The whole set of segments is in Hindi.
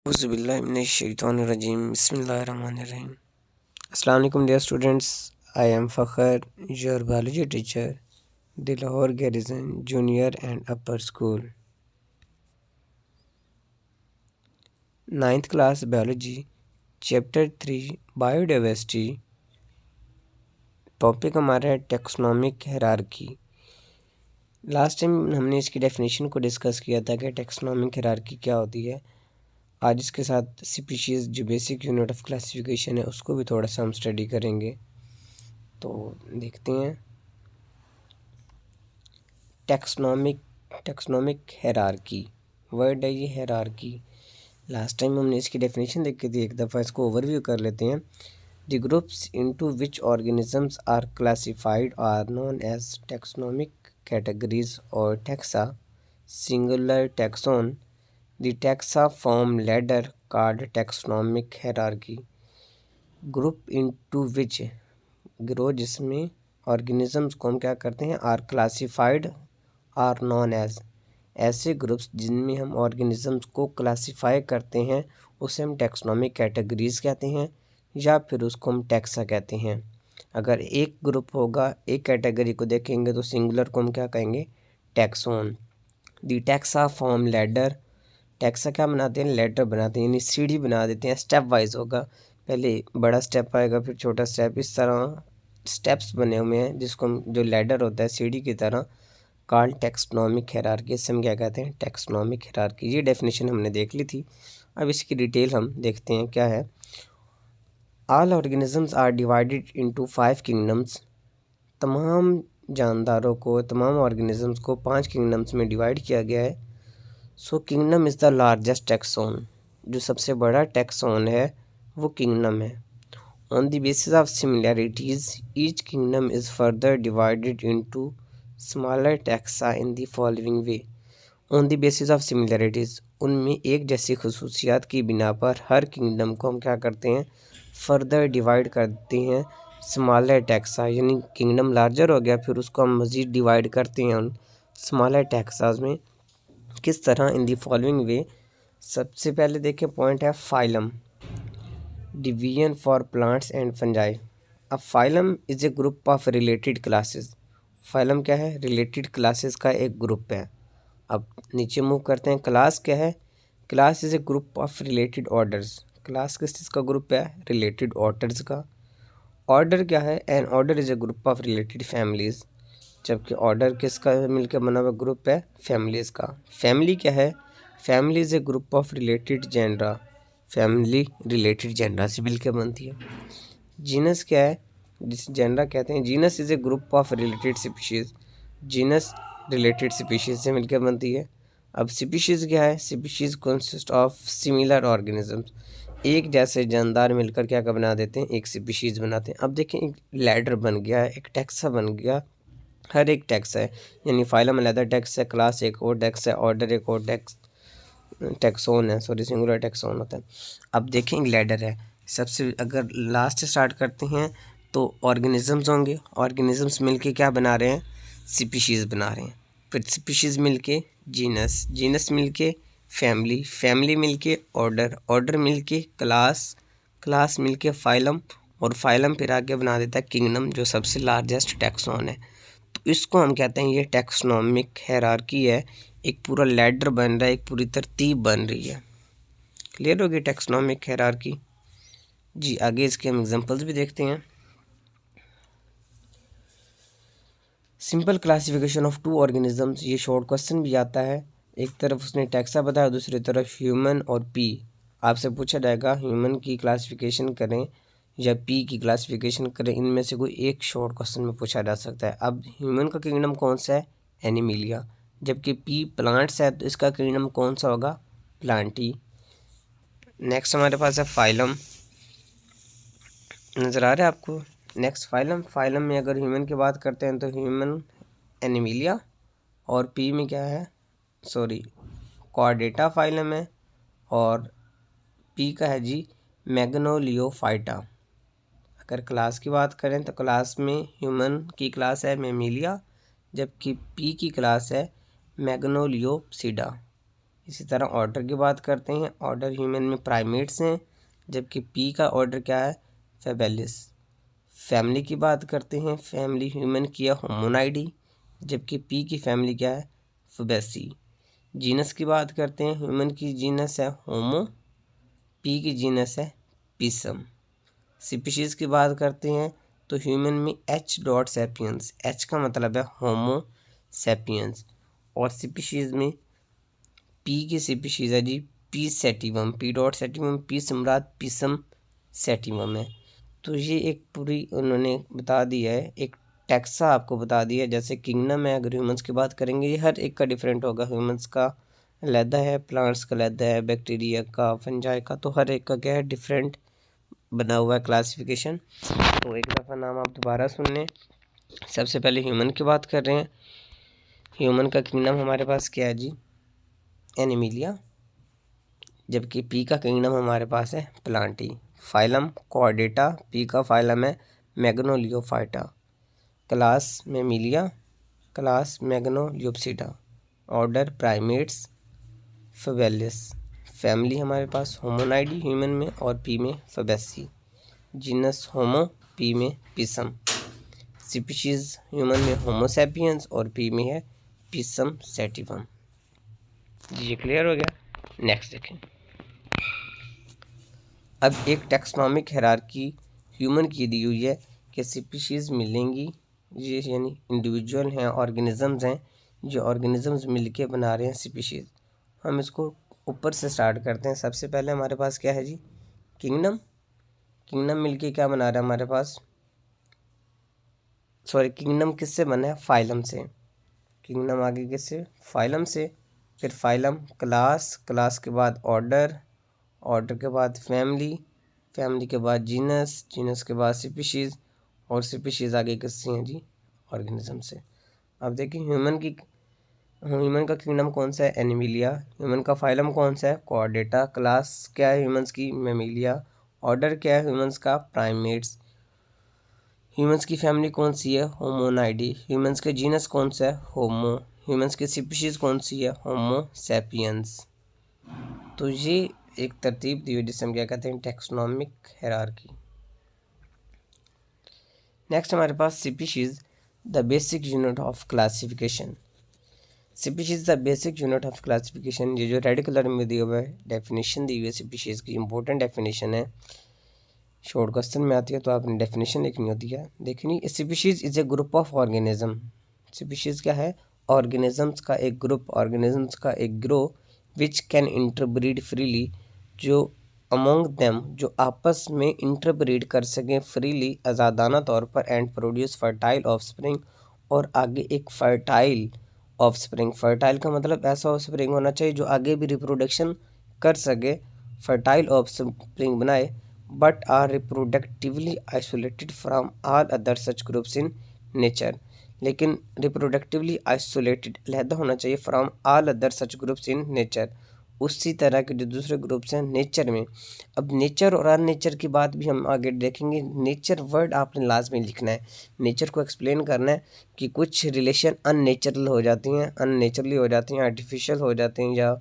Auzubillahiminash-shaytanir-rajim. Bismillahir-rahmanir-rahim. Assalamu alaikum dear students. I am Fakhr, your biology teacher, the Lahore Garrison Junior and Upper School. 9th class Biology, Chapter 3 Biodiversity. Topic हमारा है टेक्सोनोमिक हायरार्की। लास्ट टाइम हमने इसकी डेफिनेशन को डिस्कस किया था कि टेक्सोनोमिक हायरार्की क्या होती है। आज इसके साथ स्पीशीज़ जो बेसिक यूनिट ऑफ क्लासिफिकेशन है उसको भी थोड़ा सा हम स्टडी करेंगे। तो देखते हैं टेक्सोनोमिक हायरार्की वर्ड है ये हायरार्की। लास्ट टाइम हमने इसकी डेफिनेशन देखी थी, एक दफ़ा इसको ओवरव्यू कर लेते हैं। The groups into which organisms are classified are known as taxonomic categories और taxa singular taxon. The taxa form ladder called taxonomic hierarchy. Group into which grow जिसमें ऑर्गेनिजम्स को हम क्या करते हैं are classified are known as, ऐसे ग्रुप्स जिनमें हम ऑर्गेनिजम्स को क्लासिफाई करते हैं उसे हम टेक्सोनोमिक कैटेगरीज कहते हैं या फिर उसको हम टैक्सा कहते हैं। अगर एक ग्रुप होगा एक कैटेगरी को देखेंगे तो सिंगुलर को हम क्या कहेंगे टैक्सोन। दी टैक्सा फॉर्म लैडर, टैक्सा क्या बनाते हैं लेटर बनाते हैं यानी सीढ़ी बना देते हैं, स्टेप वाइज होगा, पहले बड़ा स्टेप आएगा फिर छोटा स्टेप, इस तरह स्टेप्स बने हुए हैं जिसको हम जो लैडर होता है सीढ़ी की तरह कॉल्ड टेक्सोनोमिक हायरार्की। इससे हम क्या कहते हैं टेक्सोनोमिक हायरार्की। ये डेफिनेशन हमने देख ली थी, अब इसकी डिटेल हम देखते हैं क्या है। All organisms are divided into 5 kingdoms, तमाम जानदारों को तमाम ऑर्गेनिजम्स को 5 किंगडम्स में डिवाइड किया गया है। सो kingdom is the largest taxon, जो सबसे बड़ा टैक्सोन है वो किंगडम है। On the basis of similarities each kingdom is further divided into smaller taxa in the following way. On the basis of similarities, उनमें एक जैसी खसूसियात की बिना पर हर किंगडम को हम क्या करते हैं फर्दर डिवाइड करते हैं स्मॉलर टैक्सा, यानी किंगडम लार्जर हो गया फिर उसको हम मज़ीद डिवाइड करते हैं उन स्मॉलर टैक्साज में। किस तरह इन दी फॉलोइंग वे। सबसे पहले देखें पॉइंट है phylum, division for plants and fungi. अब phylum is a group of related classes, phylum क्या है रिलेटेड क्लासेस का एक ग्रुप है। अब नीचे मूव करते हैं, क्लास क्या है, class is a group of related orders, class किस चीज़ का ग्रुप है रिलेटेड ऑर्डर्स का। ऑर्डर क्या है, an order is a group of related families, जबकि ऑर्डर किसका मिलकर बना हुआ ग्रुप है फैमिलीज़ का। फैमिली क्या है, family is a group of related genera, family related genera से मिलकर बनती है। जीनस क्या है, जिस जेंडरा कहते हैं, genus is a group of related species, genus related species से मिलकर बनती है। अब स्पीशीज़ क्या है, species consist of similar organisms, एक जैसे जानदार मिलकर क्या बना देते हैं एक स्पीशीज़ बनाते हैं। अब देखें एक लैडर बन गया, एक टैक्सा बन गया, हर एक टैक्स है, यानी फाइलम अलग टैक्स है, क्लास एक और टैक्स है, ऑर्डर एक और टैक्सोन है, सॉरी सिंगुलर टैक्सोन होता है। अब देखें लैडर है, सबसे अगर लास्ट से स्टार्ट करते हैं तो ऑर्गेनिजम्स होंगे, ऑर्गेनिजम्स मिलके क्या बना रहे हैं स्पीशीज़ बना रहे हैं, फिर स्पीशीज़ मिलके जीनस, जीनस मिलके फैमिली, फैमिली मिलके ऑर्डर, ऑर्डर मिलके क्लास, क्लास मिलके फाइलम, और फाइलम फिर आगे बना देता है किंगडम जो सबसे लार्जेस्ट टैक्सोन है। तो इसको हम कहते हैं ये टेक्सोनोमिक हायरार्की है, एक पूरा लैडर बन रहा है, एक पूरी तरतीब बन रही है। क्लियर होगी टेक्सोनोमिक हायरार्की जी। आगे इसके हम एग्जांपल्स भी देखते हैं। Simple classification of to organisms, ये शॉर्ट क्वेश्चन भी आता है, एक तरफ उसने टैक्सा बताया दूसरी तरफ ह्यूमन और पी। आपसे पूछा जाएगा ह्यूमन की क्लासिफिकेशन करें या पी की क्लासिफिकेशन करें, इनमें से कोई एक शॉर्ट क्वेश्चन में पूछा जा सकता है। अब ह्यूमन का किंगडम कौन सा है एनिमिलिया, जबकि पी प्लांट्स है तो इसका किंगडम कौन सा होगा प्लांटी। नेक्स्ट हमारे पास है फाइलम, नज़र आ रहा है आपको। नेक्स्ट फाइलम, फाइलम में अगर ह्यूमन की बात करते हैं तो ह्यूमन एनिमिलिया, और पी में क्या है सॉरी कॉर्डेटा फाइलम है, और पी का है जी मैग्नोलियोफाइटा। अगर क्लास की बात करें तो क्लास में ह्यूमन की क्लास है मेमिलिया, जबकि पी की क्लास है मैग्नोलियोप्सिडा। इसी तरह ऑर्डर की बात करते हैं, ऑर्डर ह्यूमन में प्राइमेट्स हैं, जबकि पी का ऑर्डर क्या है, फेबेलिस। फैमिली की बात करते हैं, फैमिली ह्यूमन की है होमोनाइडी, जबकि पी की फैमिली क्या है, फुबेसी। जीनस की बात करते हैं, ह्यूमन की जीनस है होमो, पी की जीनस है पिसम। स्पीशीज़ की बात करते हैं तो ह्यूमन में एच डॉट सैपियंस, एच का मतलब है होमो सैपियंस, और स्पीशीज़ में पी की स्पीशीज़ है G P sativum, P dot sativum, P सम्राट पिसम सेटिवम है। तो ये एक पूरी उन्होंने बता दिया है, एक टैक्सा आपको बता दिया है। जैसे किंगडम है, अगर ह्यूमंस की बात करेंगे ये हर एक का डिफरेंट होगा। ह्यूमंस का अलहदा है, प्लांट्स का अलहदा है, बैक्टीरिया का, फंजाई का, तो हर एक का क्या है, डिफरेंट बना हुआ है क्लासिफिकेशन। तो एक दफ़ा नाम आप दोबारा सुन लें। सबसे पहले ह्यूमन की बात कर रहे हैं। ह्यूमन का किंगडम हमारे पास क्या है जी, एनिमिलिया, जबकि पी का किंगडम हमारे पास है प्लांटी। फाइलम कॉर्डेटा, पी का फाइलम है Magnoliophyta. Class Mammalia, class Magnoliopsida. Order Primates, Fabales. Family हमारे पास होमोनाइडी ह्यूमन में और पी में फेबेसी। जीनस होमो, पी में पिसम। स्पीशीज ह्यूमन में होमोसैपियंस और पी में है पिसम सेटिवम। ये क्लियर हो गया। नेक्स्ट देखें। अब एक टैक्सोनॉमिक हायरार्की ह्यूमन की दी हुई है कि स्पीशीज़ मिलेंगी, ये यानी इंडिविजुअल हैं, ऑर्गेनिजम्स हैं, जो ऑर्गेनिजम्स मिलके बना रहे हैं स्पीशीज़। हम इसको ऊपर से स्टार्ट करते हैं। सबसे पहले हमारे पास क्या है जी, किंगडम। किंगडम मिलके क्या बना रहा है हमारे पास, सॉरी किंगडम किससे बना है, फाइलम से। किंगडम आगे किससे, फाइलम से। फिर फाइलम क्लास, क्लास के बाद ऑर्डर, ऑर्डर के बाद फैमिली, फैमिली के बाद जीनस, जीनस के बाद स्पीशीज़, और स्पीशीज़ आगे किससे हैं जी, ऑर्गेनिज्म से। अब देखिए ह्यूमन का किंगडम कौन सा है, एनिमिलिया। ह्यूमन का फाइलम कौन सा है, कॉर्डेटा। क्लास क्या है ह्यूमंस की, मैमिलिया। ऑर्डर क्या है ह्यूमंस का, प्राइमेट्स। ह्यूमंस की फैमिली कौन सी है, होमोनाइडी। ह्यूमंस के जीनस कौन सा है, होमो। ह्यूमंस की स्पीशीज़ कौन सी है, होमो सैपियंस। तो ये एक तरतीब दी हुई जिसे हम क्या कहते हैं, टैक्सोनॉमिक हायरार्की। नेक्स्ट हमारे पास species the basic unit of classification. Species the basic unit of classification, ये जो रेड कलर में दिया हुआ है डेफिनेशन दी हुई है स्पीशीज़ की, इंपॉर्टेंट डेफिनेशन है, शॉर्ट क्वेश्चन में आती है तो आपने डेफिनेशन लिखनी होती है। देखनी, species is a group of organism. Species क्या है, ऑर्गेनिजम्स का एक ग्रुप, ऑर्गेनिजम्स का एक ग्रोह विच कैन इंटरब्रीड फ्रीली, जो अमोंग देम, जो आपस में इंटरब्रीड कर सकें फ्रीली, आज़ादाना तौर पर, एंड प्रोड्यूस फर्टाइल ऑफस्प्रिंग, और आगे एक फर्टाइल ऑफस्प्रिंग। फर्टाइल का मतलब ऐसा ऑफस्प्रिंग होना चाहिए जो आगे भी रिप्रोडक्शन कर सके, फर्टाइल ऑफस्प्रिंग बनाए, but are reproductively isolated from all other such groups in nature. लेकिन रिप्रोडक्टिवली आइसोलेटेड, अलहदा होना चाहिए, from all other such groups in nature, उसी तरह के जो दूसरे ग्रुप्स हैं नेचर में। अब नेचर और अननेचर की बात भी हम आगे देखेंगे। नेचर वर्ड आपने लाजमी लिखना है, नेचर को एक्सप्लेन करना है कि कुछ रिलेशन अननेचुरल हो जाती हैं, अननेचुरली हो जाती हैं, आर्टिफिशियल हो जाते हैं, या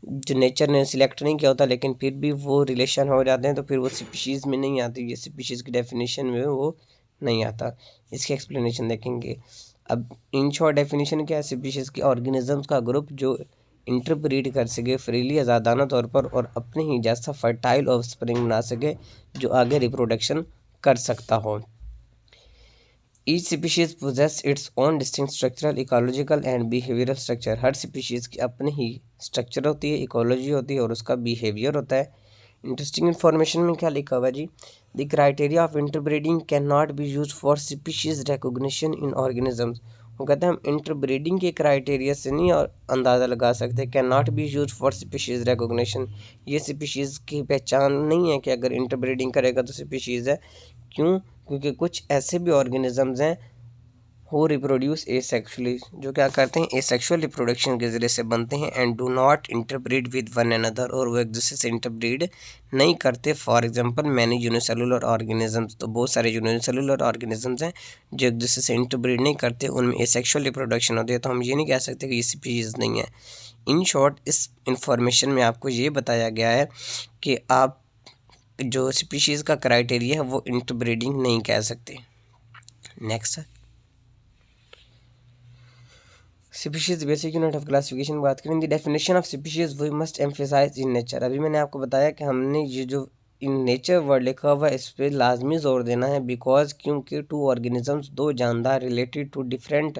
जो नेचर ने सिलेक्ट नहीं किया होता लेकिन फिर भी वो रिलेशन हो जाते हैं, तो फिर वो स्पीशीज़ में नहीं आती, ये स्पीशीज़ की डेफिनेशन में वो नहीं आता। इसकी एक्सप्लेनेशन देखेंगे। अब इन शॉर्ट डेफिनेशन क्या है, स्पीशीज़ की ऑर्गेनिजम्स का ग्रुप जो इंटरब्रीड कर सके फ्रीली, आज़ादाना तौर पर, और अपने ही जैसा फर्टाइल ऑफस्प्रिंग बना सके जो आगे रिप्रोडक्शन कर सकता हो। Each species possess its own distinct structural, ecological and behavioural structure. हर स्पीशीज़ की अपनी ही स्ट्रक्चर होती है, इकोलॉजी होती है, और उसका बिहेवियर होता है। इंटरेस्टिंग इन्फॉर्मेशन में क्या लिखा हुआ है जी, the criteria of interbreeding can not be use for species recognition in organisms. वो कहते हैं हम इंटरब्रीडिंग के क्राइटेरिया से नहीं और अंदाज़ा लगा सकते, can not be use for species recognition. ये स्पीशीज़ की पहचान नहीं है कि अगर इंटरब्रीडिंग करेगा तो स्पीशीज़ है। क्यों? क्योंकि कुछ ऐसे भी ऑर्गेनिजम्स हैं हु रिप्रोड्यूस एसेक्सुअली, जो क्या करते हैं एसेक्सुअल रिप्रोडक्शन के ज़रिए से बनते हैं, and do not interbreed with one another, और वो एक दूसरे से इंटरब्रीड नहीं करते। For example many unicellular organisms, तो बहुत सारे यूनिसेलुलर ऑर्गेनिजम्स हैं जो एक दूसरे से इंटरब्रीड नहीं करते, उनमें एसेक्सुअल रिप्रोडक्शन होती है, तो हम ये नहीं कह सकते कि ये स्पीशीज़ नहीं है। इन शॉर्ट इस इंफॉर्मेशन में आपको ये बताया गया है कि आप जो स्पीशीज़ का क्राइटेरिया है वो इंटरब्रीडिंग नहीं कह सकते। Next species basic unit of classification बात करें, the definition of species we must emphasise in nature. अभी मैंने आपको बताया कि हमने ये जो इन नेचर वर्ड लिखा हुआ है इस पर लाजमी जोर देना है, बिकॉज क्योंकि टू ऑर्गेनिजम्स, दो जानदार, रिलेटेड टू डिफरेंट,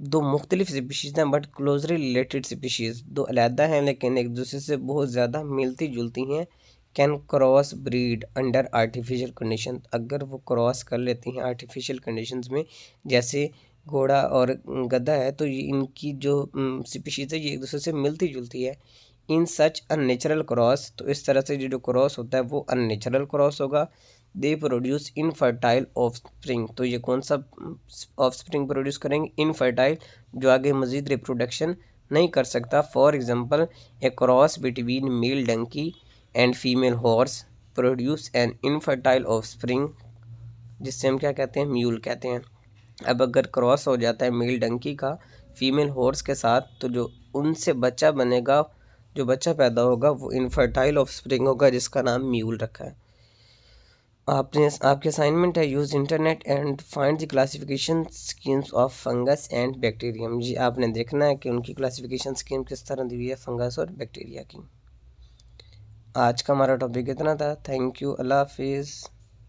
दो मुख्तलिफ स्पीशीज़ हैं बट क्लोजली रिलेटेड स्पीशीज़, दो अलहदा हैं लेकिन एक दूसरे से बहुत ज़्यादा मिलती जुलती हैं, can cross breed under artificial condition, अगर वो क्रॉस कर लेती हैं आर्टिफिशियल कंडीशंस में, जैसे घोड़ा और गधा है, तो ये इनकी जो स्पीशीज़ है ये एक दूसरे से मिलती जुलती है। इन सच अननेचुरल क्रॉस, तो इस तरह से जो क्रॉस होता है वो अननेचुरल क्रॉस होगा। दे प्रोड्यूस इनफर्टाइल ऑफस्प्रिंग, तो ये कौन सा ऑफस्प्रिंग प्रोड्यूस करेंगे, इनफर्टाइल, जो आगे मज़ीद रिप्रोडक्शन नहीं कर सकता। For example a cross between male donkey and female horse produce an infertile offspring, जिससे हम क्या कहते हैं, म्यूल कहते हैं। अब अगर क्रॉस हो जाता है मेल डंकी का फीमेल हॉर्स के साथ, तो जो उनसे बच्चा बनेगा, जो बच्चा पैदा होगा वो इनफर्टाइल ऑफस्प्रिंग होगा, जिसका नाम म्यूल रखा है। आपके असाइनमेंट है use internet and find the classification schemes of fungus and bacterium. जी आपने देखना है कि उनकी क्लासिफिकेशन स्कीम किस तरह दी हुई है फंगस और बैक्टीरिया की। आज का हमारा टॉपिक इतना था। थैंक यू, अल्लाह हाफिज़।